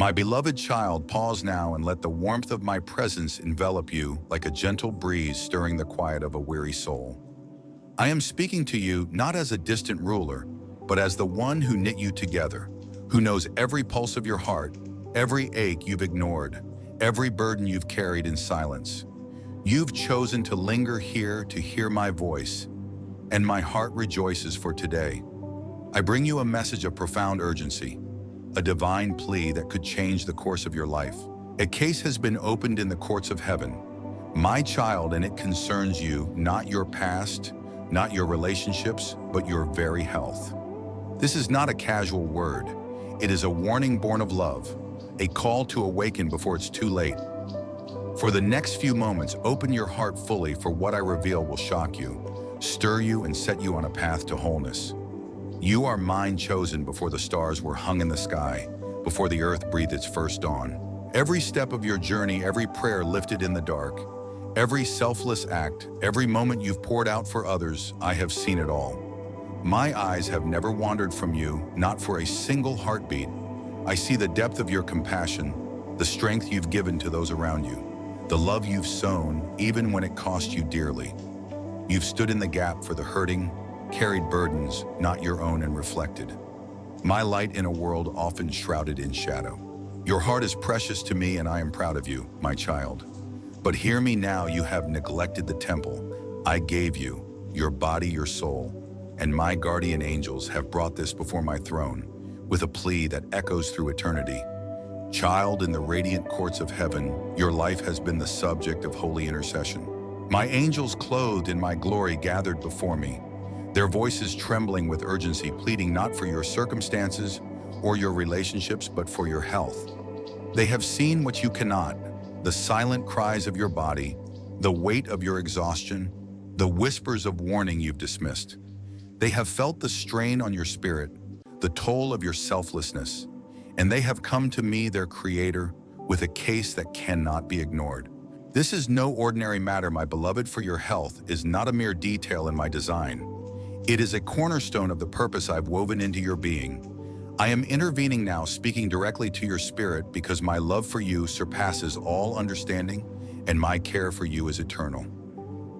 My beloved child, pause now and let the warmth of my presence envelop you like a gentle breeze stirring the quiet of a weary soul. I am speaking to you not as a distant ruler, but as the one who knit you together, who knows every pulse of your heart, every ache you've ignored, every burden you've carried in silence. You've chosen to linger here to hear my voice, and my heart rejoices for today. I bring you a message of profound urgency, a divine plea that could change the course of your life. A case has been opened in the courts of heaven, my child, and it concerns you, not your past, not your relationships, but your very health. This is not a casual word. It is a warning born of love, a call to awaken before it's too late. For the next few moments, open your heart fully, for what I reveal will shock you, stir you, and set you on a path to wholeness. You are mine, chosen before the stars were hung in the sky, before the earth breathed its first dawn. Every step of your journey, every prayer lifted in the dark, every selfless act, every moment you've poured out for others, I have seen it all. My eyes have never wandered from you, not for a single heartbeat. I see the depth of your compassion, the strength you've given to those around you, the love you've sown, even when it cost you dearly. You've stood in the gap for the hurting, carried burdens not your own, and reflected. My light in a world often shrouded in shadow. Your heart is precious to me, and I am proud of you, my child. But hear me now, you have neglected the temple I gave you, your body, your soul, and my guardian angels have brought this before my throne with a plea that echoes through eternity. Child, in the radiant courts of heaven, your life has been the subject of holy intercession. My angels, clothed in my glory, gathered before me, their voices trembling with urgency, pleading not for your circumstances or your relationships, but for your health. They have seen what you cannot, the silent cries of your body, the weight of your exhaustion, the whispers of warning you've dismissed. They have felt the strain on your spirit, the toll of your selflessness, and they have come to me, their creator, with a case that cannot be ignored. This is no ordinary matter, my beloved, for your health is not a mere detail in my design. It is a cornerstone of the purpose I've woven into your being. I am intervening now, speaking directly to your spirit, because my love for you surpasses all understanding, and my care for you is eternal.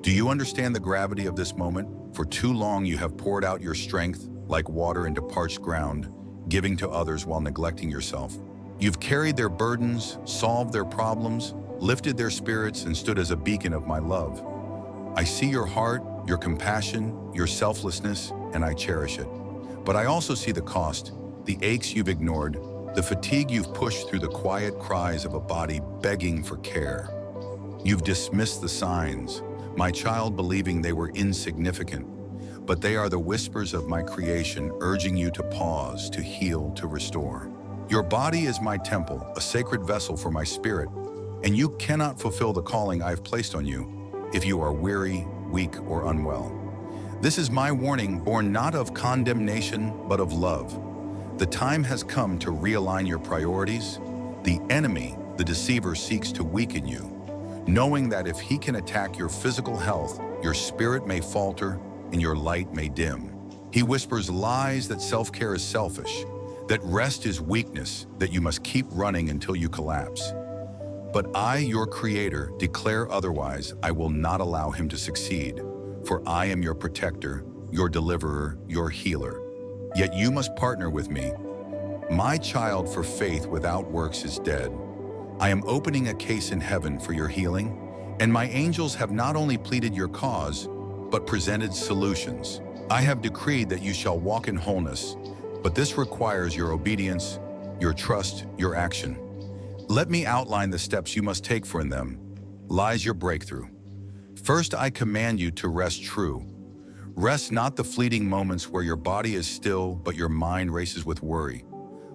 Do you understand the gravity of this moment? For too long you have poured out your strength like water into parched ground, giving to others while neglecting yourself. You've carried their burdens, solved their problems, lifted their spirits, and stood as a beacon of my love. I see your heart, your compassion, your selflessness, and I cherish it. But I also see the cost, the aches you've ignored, the fatigue you've pushed through the quiet cries of a body begging for care. You've dismissed the signs, my child, believing they were insignificant, but they are the whispers of my creation, urging you to pause, to heal, to restore. Your body is my temple, a sacred vessel for my spirit, and you cannot fulfill the calling I've placed on you if you are weary, weak, or unwell. This is my warning, born not of condemnation, but of love. The time has come to realign your priorities. The enemy, the deceiver, seeks to weaken you, knowing that if he can attack your physical health, your spirit may falter and your light may dim. He whispers lies that self-care is selfish, that rest is weakness, that you must keep running until you collapse. But I, your creator, declare otherwise. I will not allow him to succeed, for I am your protector, your deliverer, your healer. Yet you must partner with me. My child, for faith without works is dead. I am opening a case in heaven for your healing, and my angels have not only pleaded your cause, but presented solutions. I have decreed that you shall walk in wholeness, but this requires your obedience, your trust, your action. Let me outline the steps you must take, for in them lies your breakthrough. First, I command you to rest true. Rest not the fleeting moments where your body is still, but your mind races with worry.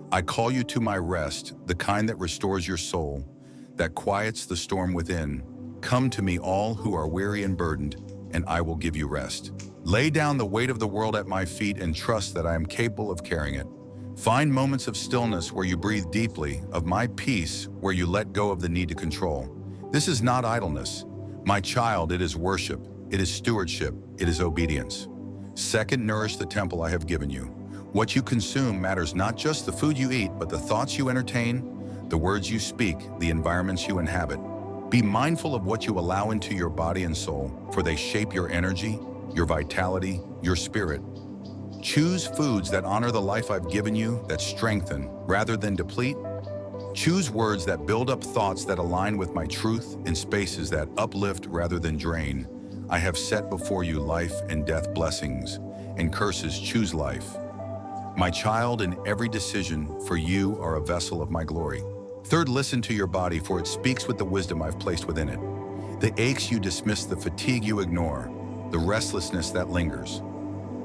I call you to my rest, the kind that restores your soul, that quiets the storm within. Come to me, all who are weary and burdened, and I will give you rest. Lay down the weight of the world at my feet and trust that I am capable of carrying it. Find moments of stillness where you breathe deeply, of my peace where you let go of the need to control. This is not idleness. My child, it is worship, it is stewardship, it is obedience. Second, nourish the temple I have given you. What you consume matters, not just the food you eat, but the thoughts you entertain, the words you speak, the environments you inhabit. Be mindful of what you allow into your body and soul, for they shape your energy, your vitality, your spirit. Choose foods that honor the life I've given you, that strengthen rather than deplete. Choose words that build up, thoughts that align with my truth, and spaces that uplift rather than drain. I have set before you life and death, blessings and curses. Choose life. My child, in every decision, for you are a vessel of my glory. Third, listen to your body, for it speaks with the wisdom I've placed within it. The aches you dismiss, the fatigue you ignore, the restlessness that lingers.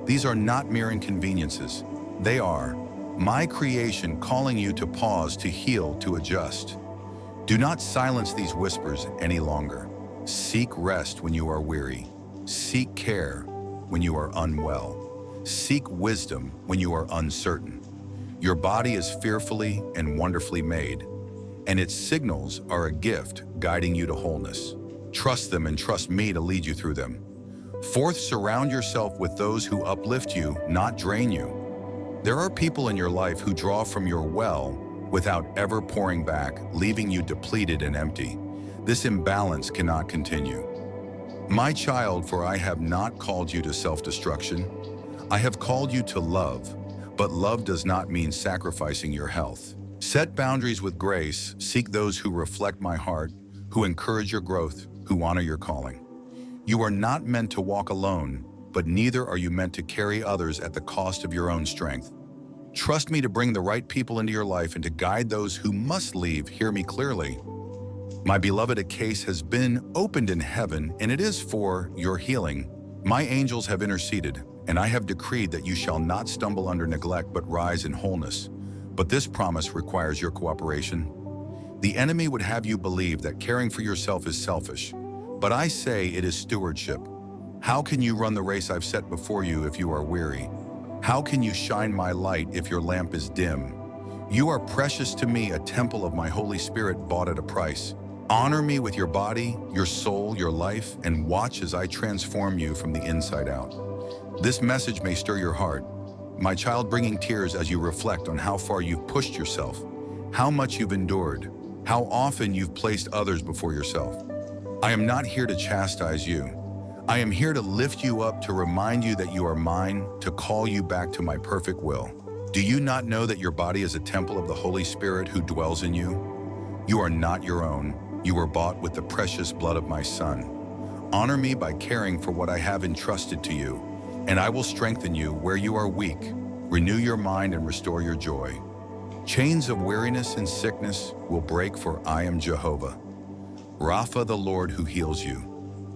These are not mere inconveniences. They are my creation calling you to pause, to heal, to adjust. Do not silence these whispers any longer. Seek rest when you are weary. Seek care when you are unwell. Seek wisdom when you are uncertain. Your body is fearfully and wonderfully made, and its signals are a gift guiding you to wholeness. Trust them and trust me to lead you through them. Fourth, surround yourself with those who uplift you, not drain you. There are people in your life who draw from your well without ever pouring back, leaving you depleted and empty. This imbalance cannot continue. My child, for I have not called you to self-destruction. I have called you to love, but love does not mean sacrificing your health. Set boundaries with grace. Seek those who reflect my heart, who encourage your growth, who honor your calling. You are not meant to walk alone, but neither are you meant to carry others at the cost of your own strength. Trust me to bring the right people into your life and to guide those who must leave. Hear me clearly. My beloved, a case has been opened in heaven, and it is for your healing. My angels have interceded, and I have decreed that you shall not stumble under neglect but rise in wholeness. But this promise requires your cooperation. The enemy would have you believe that caring for yourself is selfish, but I say it is stewardship. How can you run the race I've set before you if you are weary? How can you shine my light if your lamp is dim? You are precious to me, a temple of my Holy Spirit bought at a price. Honor me with your body, your soul, your life, and watch as I transform you from the inside out. This message may stir your heart, my child, bringing tears as you reflect on how far you've pushed yourself, how much you've endured, how often you've placed others before yourself. I am not here to chastise you. I am here to lift you up, to remind you that you are mine, to call you back to my perfect will. Do you not know that your body is a temple of the Holy Spirit who dwells in you? You are not your own. You were bought with the precious blood of my Son. Honor me by caring for what I have entrusted to you, and I will strengthen you where you are weak, renew your mind and restore your joy. Chains of weariness and sickness will break, for I am Jehovah. Rapha, the Lord who heals you.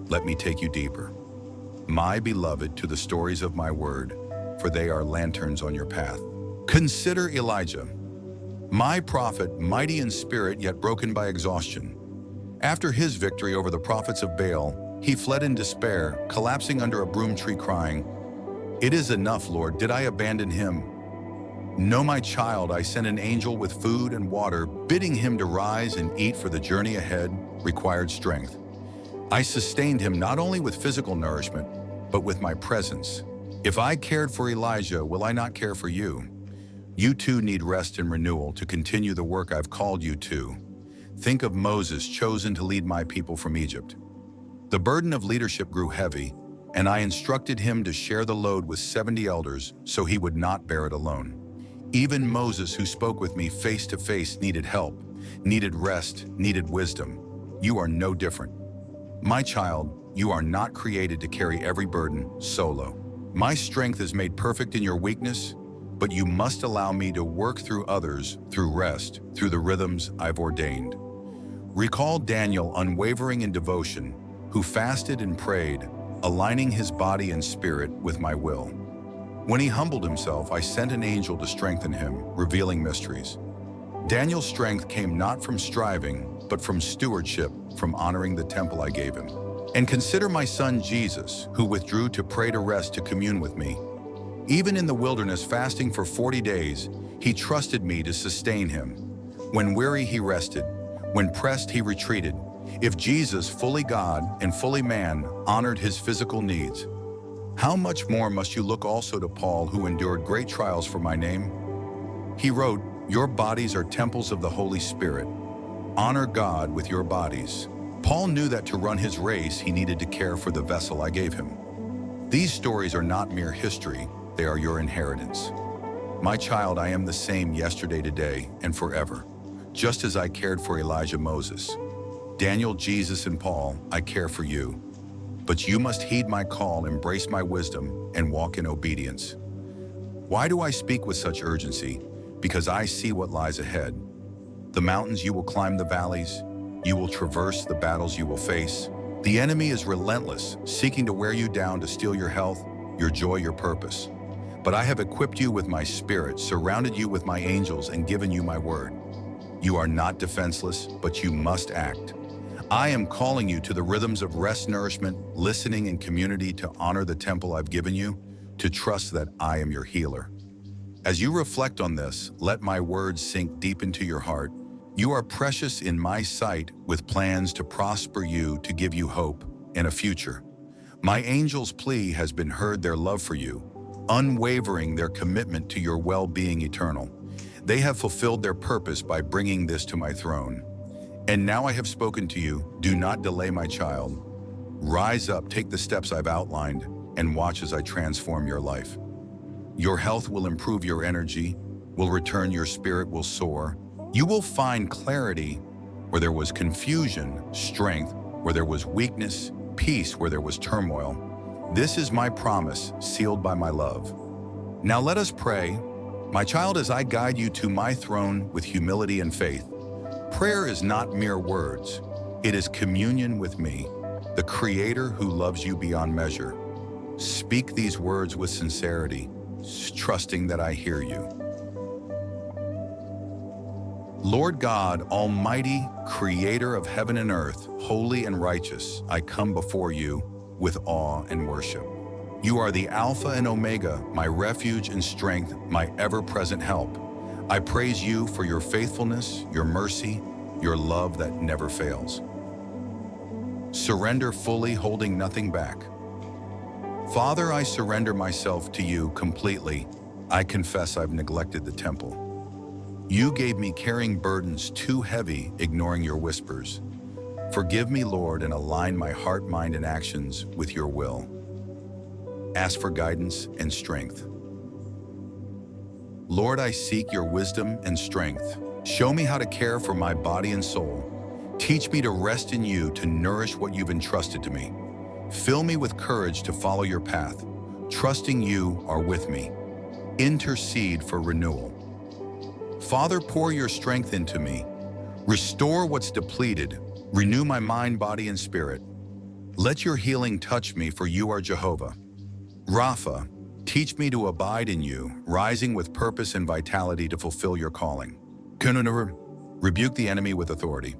Let me take you deeper. My beloved, to the stories of my word, for they are lanterns on your path. Consider Elijah, my prophet, mighty in spirit yet broken by exhaustion. After his victory over the prophets of Baal, he fled in despair, collapsing under a broom tree, crying, "It is enough, Lord. Did I abandon him? No, my child, I sent an angel with food and water, bidding him to rise and eat, for the journey ahead required strength. I sustained him not only with physical nourishment, but with my presence. If I cared for Elijah, will I not care for you? You too need rest and renewal to continue the work I've called you to. Think of Moses, chosen to lead my people from Egypt. The burden of leadership grew heavy, and I instructed him to share the load with 70 elders so he would not bear it alone. Even Moses, who spoke with me face to face, needed help, needed rest, needed wisdom. You are no different. My child, you are not created to carry every burden solo. My strength is made perfect in your weakness, but you must allow me to work through others, through rest, through the rhythms I've ordained. Recall Daniel, unwavering in devotion, who fasted and prayed, aligning his body and spirit with my will. When he humbled himself, I sent an angel to strengthen him, revealing mysteries. Daniel's strength came not from striving, but from stewardship, from honoring the temple I gave him. And consider my son Jesus, who withdrew to pray, to rest, to commune with me. Even in the wilderness, fasting for 40 days, he trusted me to sustain him. When weary, he rested. When pressed, he retreated. If Jesus, fully God and fully man, honored his physical needs, how much more must you look also to Paul, who endured great trials for my name? He wrote, Your bodies are temples of the Holy Spirit. Honor God with your bodies. Paul knew that to run his race, he needed to care for the vessel I gave him. These stories are not mere history, they are your inheritance. My child, I am the same yesterday, today, and forever. Just as I cared for Elijah, Moses, Daniel, Jesus, and Paul, I care for you. But you must heed my call, embrace my wisdom, and walk in obedience. Why do I speak with such urgency? Because I see what lies ahead. The mountains you will climb, the valleys you will traverse, the battles you will face. The enemy is relentless, seeking to wear you down, to steal your health, your joy, your purpose. But I have equipped you with my spirit, surrounded you with my angels, and given you my word. You are not defenseless, but you must act. I am calling you to the rhythms of rest, nourishment, listening, and community, to honor the temple I've given you, to trust that I am your healer. As you reflect on this, let my words sink deep into your heart. You are precious in my sight, with plans to prosper you, to give you hope and a future. My angels' plea has been heard, their love for you, unwavering, their commitment to your well-being eternal. They have fulfilled their purpose by bringing this to my throne. And now I have spoken to you. Do not delay, my child. Rise up, take the steps I've outlined, and watch as I transform your life. Your health will improve, your energy will return, your spirit will soar. You will find clarity where there was confusion, strength where there was weakness, peace where there was turmoil. This is my promise, sealed by my love. Now let us pray. My child, as I guide you to my throne with humility and faith, prayer is not mere words. It is communion with me, the Creator who loves you beyond measure. Speak these words with sincerity, trusting that I hear you. Lord God, Almighty, Creator of heaven and earth, holy and righteous, I come before you with awe and worship. You are the Alpha and Omega, my refuge and strength, my ever-present help. I praise you for your faithfulness, your mercy, your love that never fails. Surrender fully, holding nothing back. Father, I surrender myself to you completely. I confess I've neglected the temple. You gave me carrying burdens too heavy, ignoring your whispers. Forgive me, Lord, and align my heart, mind, and actions with your will. Ask for guidance and strength. Lord, I seek your wisdom and strength. Show me how to care for my body and soul. Teach me to rest in you, to nourish what you've entrusted to me. Fill me with courage to follow your path. Trusting you are with me. Intercede for renewal. Father, pour your strength into me. Restore what's depleted. Renew my mind, body, and spirit. Let your healing touch me, for you are Jehovah. Rapha, teach me to abide in you, rising with purpose and vitality to fulfill your calling. Rebuke the enemy with authority.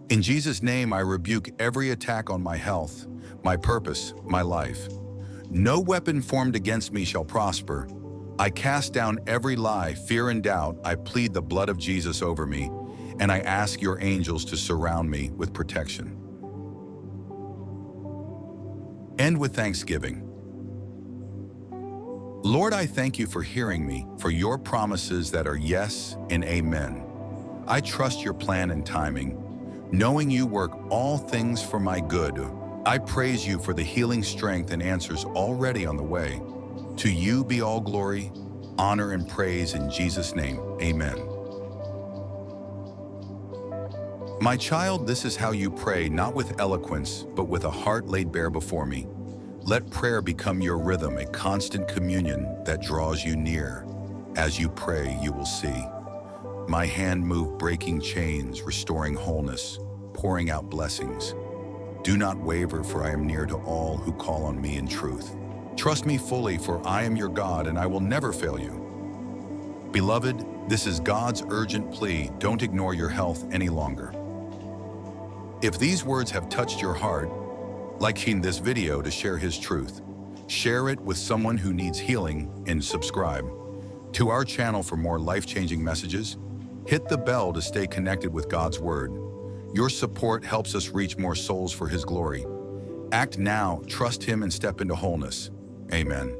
In Jesus' name, I rebuke every attack on my health, my purpose, my life. No weapon formed against me shall prosper. I cast down every lie, fear, and doubt. I plead the blood of Jesus over me, and I ask your angels to surround me with protection. End with thanksgiving. Lord, I thank you for hearing me, for your promises that are yes and amen. I trust your plan and timing, knowing you work all things for my good. I praise you for the healing strength and answers already on the way. To you be all glory, honor, and praise in Jesus' name. Amen. My child, this is how you pray, not with eloquence, but with a heart laid bare before me. Let prayer become your rhythm, a constant communion that draws you near. As you pray, you will see my hand move, breaking chains, restoring wholeness, pouring out blessings. Do not waver, for I am near to all who call on me in truth. Trust me fully, for I am your God, and I will never fail you. Beloved, this is God's urgent plea. Don't ignore your health any longer. If these words have touched your heart, like this video to share his truth. Share it with someone who needs healing, and subscribe to our channel for more life-changing messages. Hit the bell to stay connected with God's Word. Your support helps us reach more souls for His glory. Act now, trust Him, and step into wholeness. Amen.